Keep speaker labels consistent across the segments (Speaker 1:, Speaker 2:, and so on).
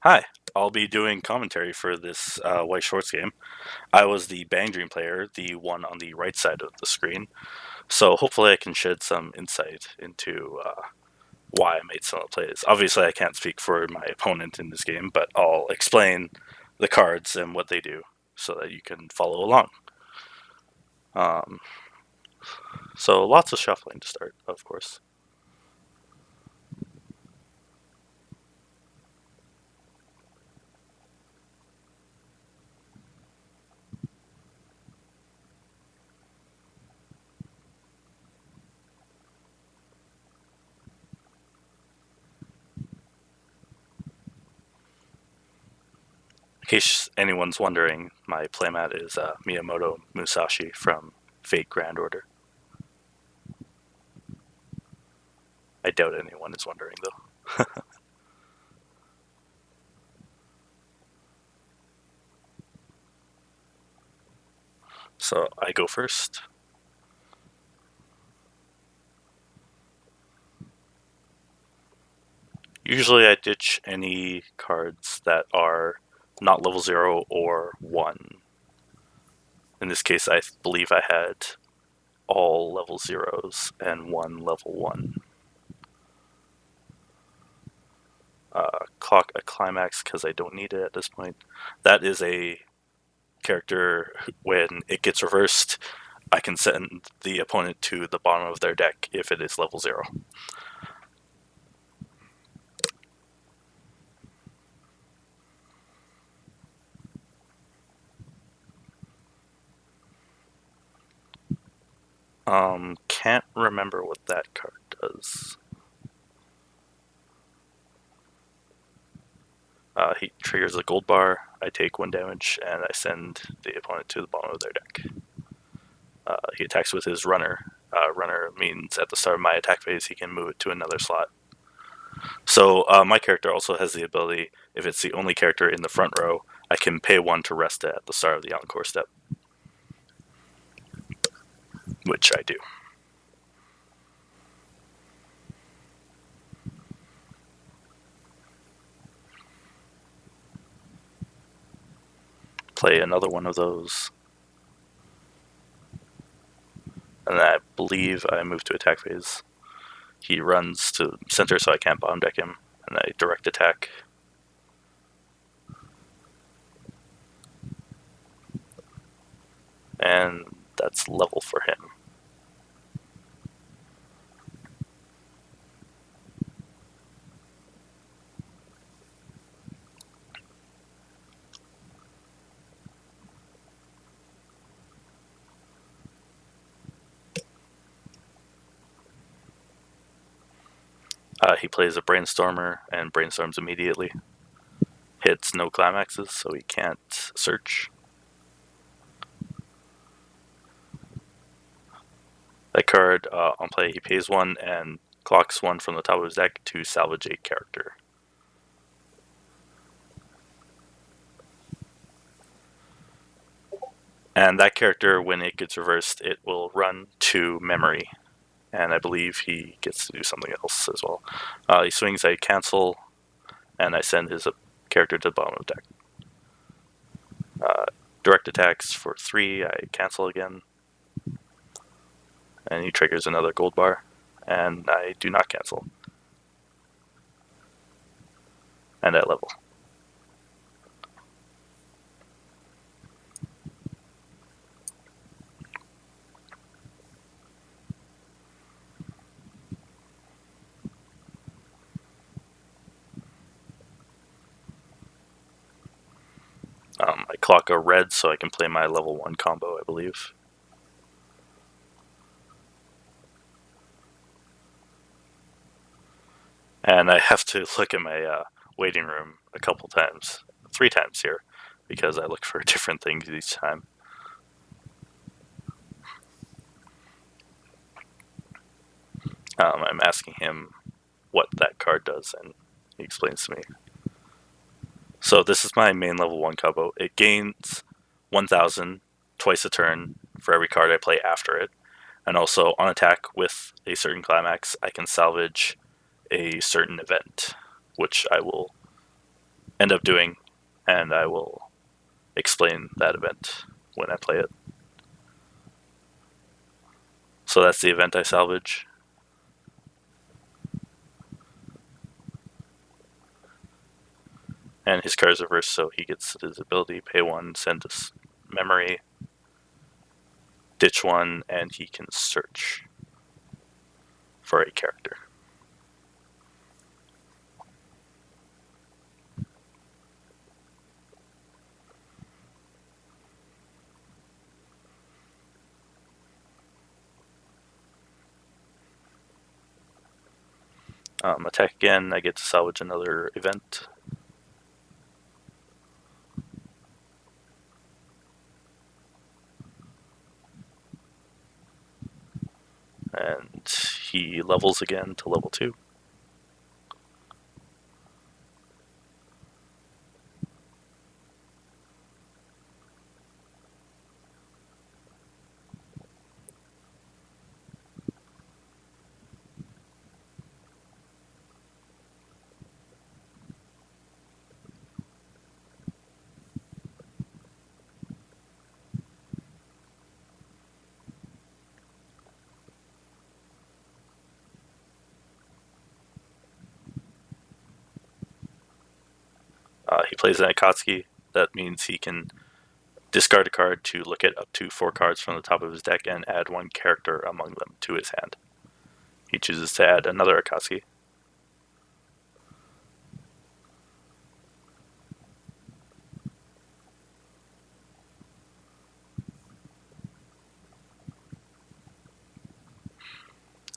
Speaker 1: Hi, I'll be doing commentary for this Weiss Schwarz game. I was the BanG Dream player, the one on the right side of the screen, so hopefully I can shed some insight into why I made some of the plays. Obviously, I can't speak for my opponent in this game, but I'll explain the cards and what they do so that you can follow along. Um, so lots of shuffling to start, of course. In case anyone's wondering, my playmat is Miyamoto Musashi from Fate Grand Order. I doubt anyone is wondering, though. So I go first. Usually I ditch any cards that are not level 0 or 1. In this case, I believe I had all level 0s and one level 1. Clock a climax because I don't need it at this point. That is a character when it gets reversed, I can send the opponent to the bottom of their deck if it is level 0. Can't remember what that card does. He triggers a gold bar, I take 1 damage, and I send the opponent to the bottom of their deck. He attacks with his runner. Runner means at the start of my attack phase, he can move it to another slot. So my character also has the ability, if it's the only character in the front row, I can pay 1 to rest it at the start of the encore step, which I do. Play another one of those. And I believe I move to attack phase. He runs to center, so I can't bottom deck him, and I direct attack. And that's level for him. He plays a Brainstormer and brainstorms immediately. Hits no climaxes, so he can't search. That card, on play, he pays 1 and clocks 1 from the top of his deck to salvage a character. And that character, when it gets reversed, it will run to memory. And I believe he gets to do something else as well. He swings, I cancel, and I send his character to the bottom of the deck. Direct attacks for 3, I cancel again. And he triggers another gold bar, and I do not cancel. And at level. I clock a red so I can play my level 1 combo, I believe. And I have to look at my waiting room a couple times, 3 times here, because I look for different things each time. I'm asking him what that card does, and he explains to me. So this is my main level 1 combo. It gains 1,000 twice a turn for every card I play after it. And also, on attack with a certain climax, I can salvage a certain event, which I will end up doing, and I will explain that event when I play it. So that's the event I salvage. And his card is reversed, so he gets his ability, pay 1, send this memory, ditch 1, and he can search for a character. Attack again, I get to salvage another event. And he levels again to level 2. He plays an Akatsuki. That means he can discard a card to look at up to 4 cards from the top of his deck and add 1 character among them to his hand. He chooses to add another Akatsuki.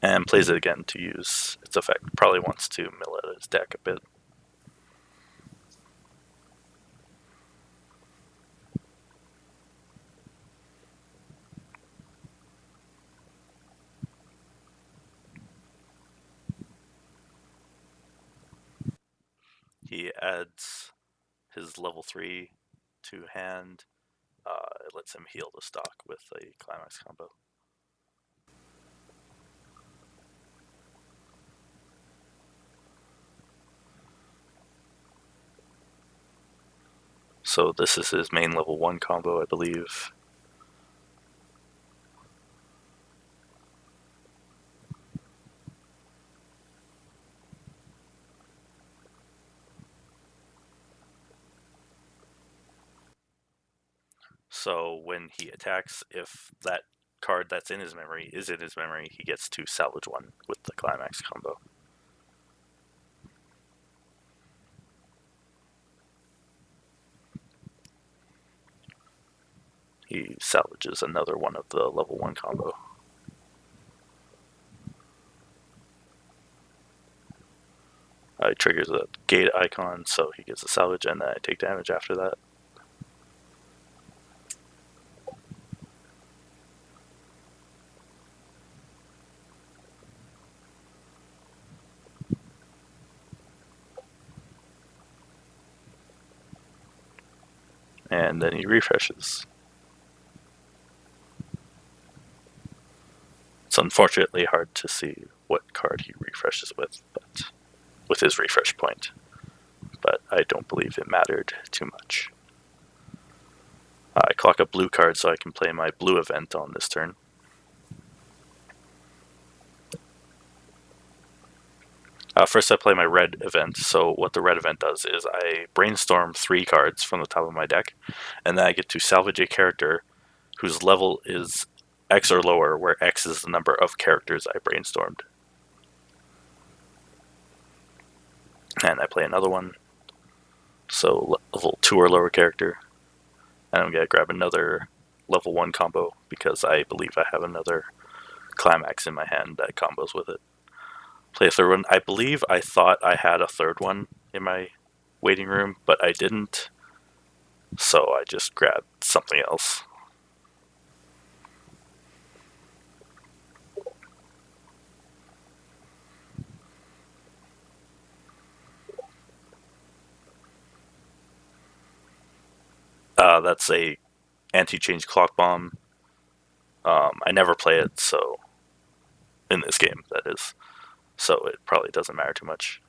Speaker 1: And plays it again to use its effect. Probably wants to mill out his deck a bit. He adds his level 3 to hand. It lets him heal the stock with a climax combo. So this is his main level 1 combo, I believe. So when he attacks, if that card that's in his memory is in his memory, he gets to salvage 1 with the climax combo. He salvages another one of the level 1 combo. It triggers a gate icon, so he gets a salvage, and then I take damage after that. And then he refreshes. It's unfortunately hard to see what card he refreshes with his refresh point, but I don't believe it mattered too much. I clock a blue card so I can play my blue event on this turn. First I play my red event, so what the red event does is I brainstorm 3 cards from the top of my deck, and then I get to salvage a character whose level is X or lower, where X is the number of characters I brainstormed. And I play another one, so level 2 or lower character, and I'm going to grab another level 1 combo because I believe I have another climax in my hand that combos with it. Play a third one. I believe I thought I had a third one in my waiting room, but I didn't, so I just grabbed something else. That's a anti-change clock bomb. I never play it, so in this game, that is. So it probably doesn't matter too much.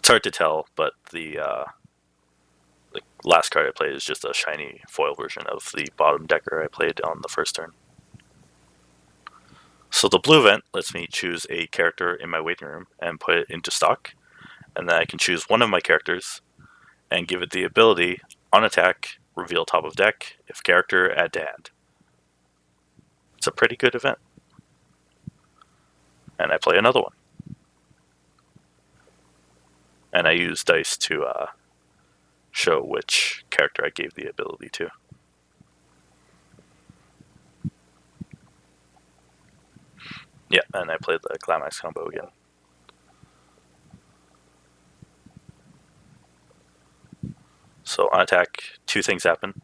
Speaker 1: It's hard to tell, but the last card I played is just a shiny foil version of the bottom decker I played on the first turn. So the blue event lets me choose a character in my waiting room and put it into stock, and then I can choose one of my characters and give it the ability, on attack, reveal top of deck, if character, add to hand. It's a pretty good event. And I play another one. And I use dice to show which character I gave the ability to. Yeah, and I played the Climax combo again. So on attack, two things happen,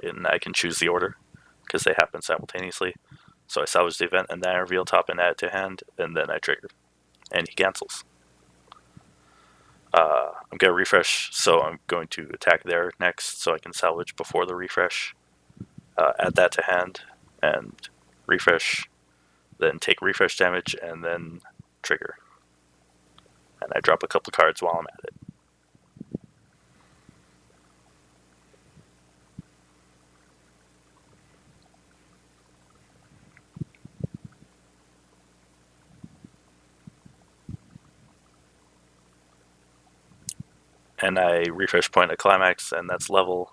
Speaker 1: and I can choose the order because they happen simultaneously. So I salvage the event, and then I reveal top and add it to hand, and then I trigger, and he cancels. I'm going to refresh, so I'm going to attack there next, so I can salvage before the refresh. Add that to hand, and refresh, then take refresh damage, and then trigger. And I drop a couple cards while I'm at it. And I refresh point a climax, and that's level.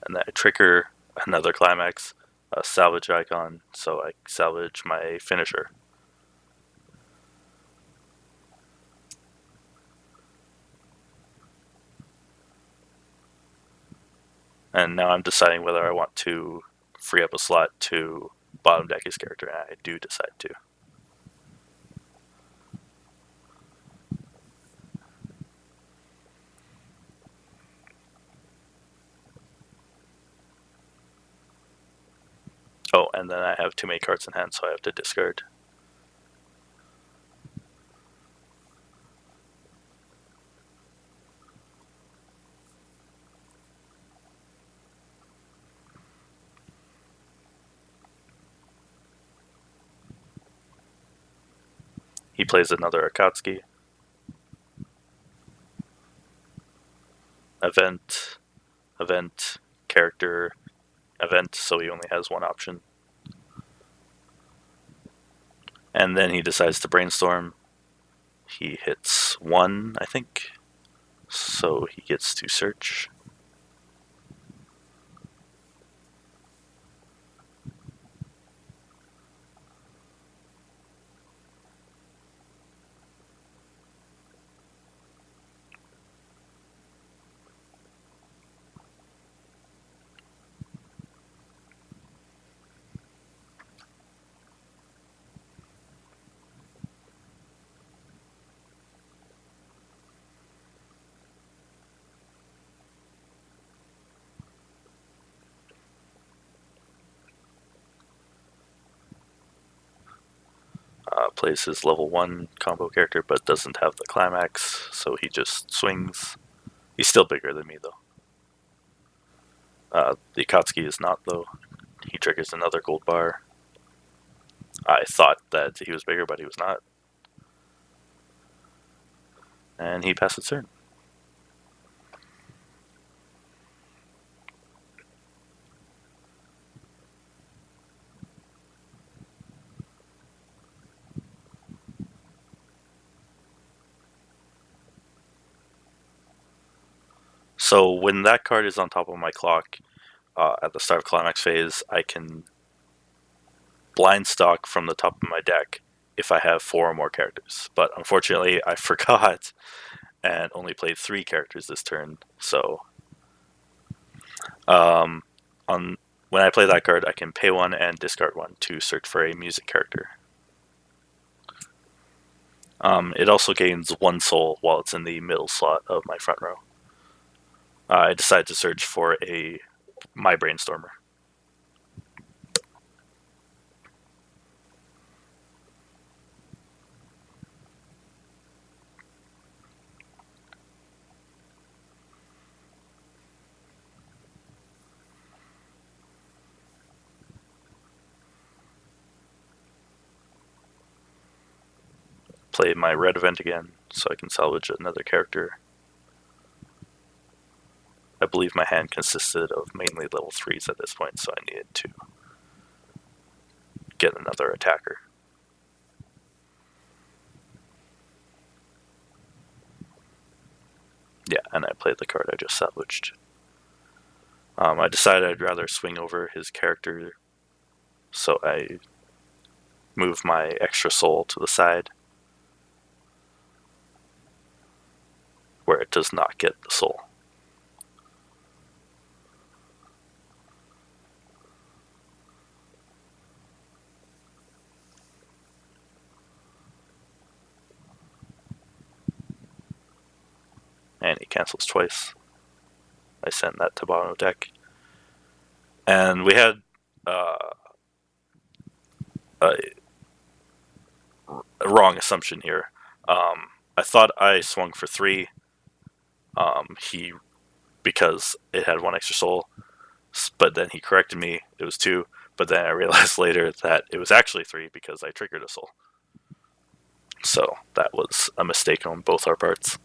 Speaker 1: And then I trigger another climax, a salvage icon, so I salvage my finisher. And now I'm deciding whether I want to free up a slot to bottom deck his character, and I do decide to. Oh, and then I have too many cards in hand, so I have to discard. He plays another Akatsuki. Event, event, character, event, so he only has one option. And then he decides to brainstorm. He hits 1, I think, so he gets to search. Plays his level 1 combo character, but doesn't have the climax, so he just swings. He's still bigger than me, though. The Akatsuki is not, though. He triggers another gold bar. I thought that he was bigger, but he was not. And he passes turn. So when that card is on top of my clock at the start of climax phase, I can blind stock from the top of my deck if I have 4 or more characters. But unfortunately, I forgot and only played 3 characters this turn. So on when I play that card, I can pay 1 and discard 1 to search for a music character. It also gains 1 soul while it's in the middle slot of my front row. I decide to search for my brainstormer. play my red event again so I can salvage another character. I believe my hand consisted of mainly level 3s at this point, so I needed to get another attacker. Yeah, and I played the card I just salvaged. I decided I'd rather swing over his character, so I move my extra soul to the side where it does not get the soul. And he cancels twice. I send that to bottom of deck. And we had a wrong assumption here. I thought I swung for 3. Because it had 1 extra soul, but then he corrected me. It was 2. But then I realized later that it was actually 3 because I triggered a soul. So that was a mistake on both our parts.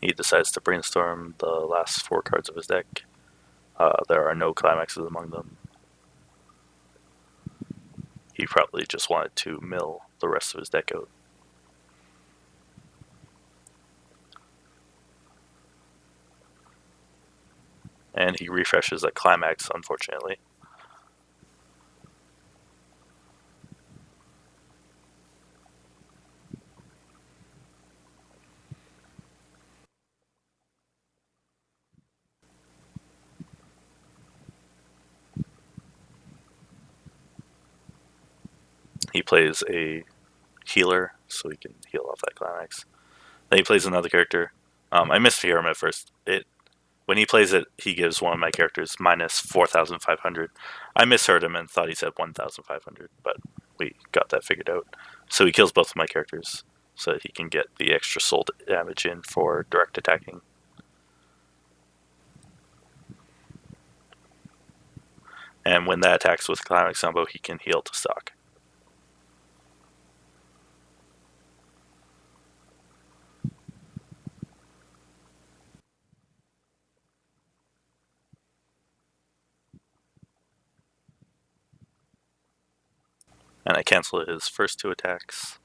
Speaker 1: He decides to brainstorm the last 4 cards of his deck. There are no climaxes among them. He probably just wanted to mill the rest of his deck out. And he refreshes a climax, unfortunately. He plays a healer, so he can heal off that climax. Then he plays another character. I mishear him at first. When he plays it, he gives one of my characters minus 4,500. I misheard him and thought he said 1,500, but we got that figured out. So he kills both of my characters so that he can get the extra soul damage in for direct attacking. And when that attacks with Climax Combo, he can heal to stock. And I cancel his first 2 attacks.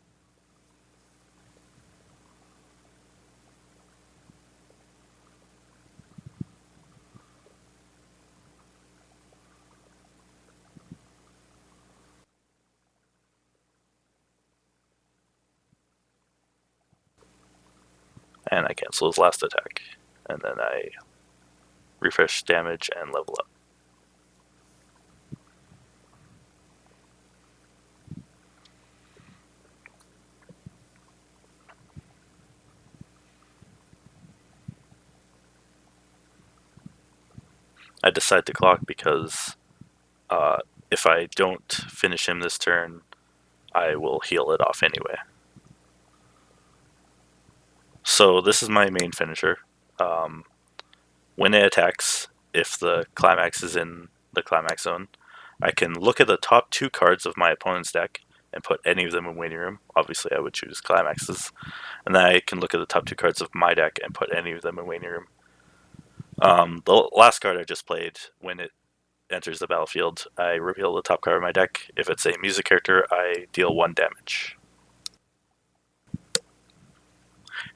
Speaker 1: And I cancel his last attack. And then I refresh damage and level up. I decide to clock because if I don't finish him this turn, I will heal it off anyway. So this is my main finisher. When it attacks, if the climax is in the climax zone, I can look at the top 2 cards of my opponent's deck and put any of them in waiting room. Obviously, I would choose climaxes. And then I can look at the top 2 cards of my deck and put any of them in waiting room. The last card I just played, when it enters the battlefield, I reveal the top card of my deck. If it's a music character, I deal 1 damage.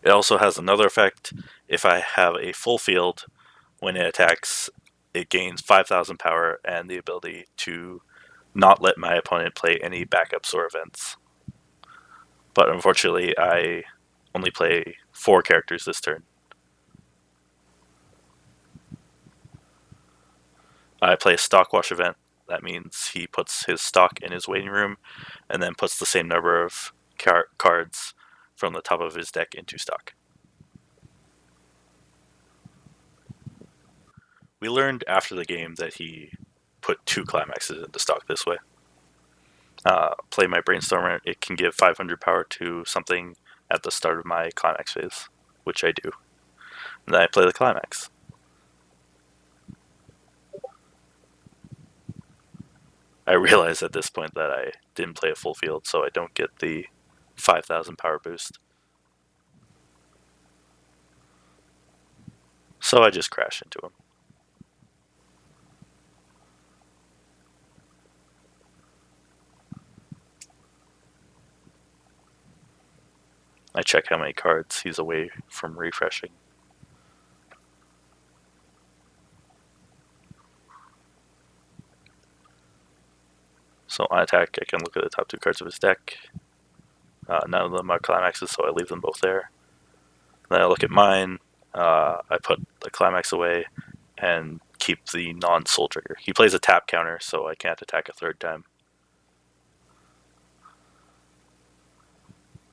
Speaker 1: It also has another effect. If I have a full field, when it attacks, it gains 5,000 power and the ability to not let my opponent play any backups or events. But unfortunately, I only play 4 characters this turn. I play a stock wash event. That means he puts his stock in his waiting room and then puts the same number of cards from the top of his deck into stock. We learned after the game that he put 2 climaxes into stock this way. Play my Brainstormer, it can give 500 power to something at the start of my climax phase, which I do. And then I play the climax. I realize at this point that I didn't play a full field, so I don't get the 5,000 power boost. So I just crash into him. I check how many cards he's away from refreshing. So on attack, I can look at the top 2 cards of his deck. None of them are climaxes, so I leave them both there. Then I look at mine. I put the climax away and keep the non-soul trigger. He plays a tap counter, so I can't attack a 3rd time.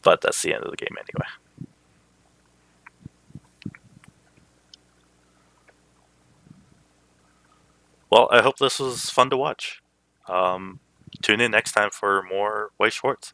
Speaker 1: But that's the end of the game anyway. Well, I hope this was fun to watch. Tune in next time for more Weiss Schwarz.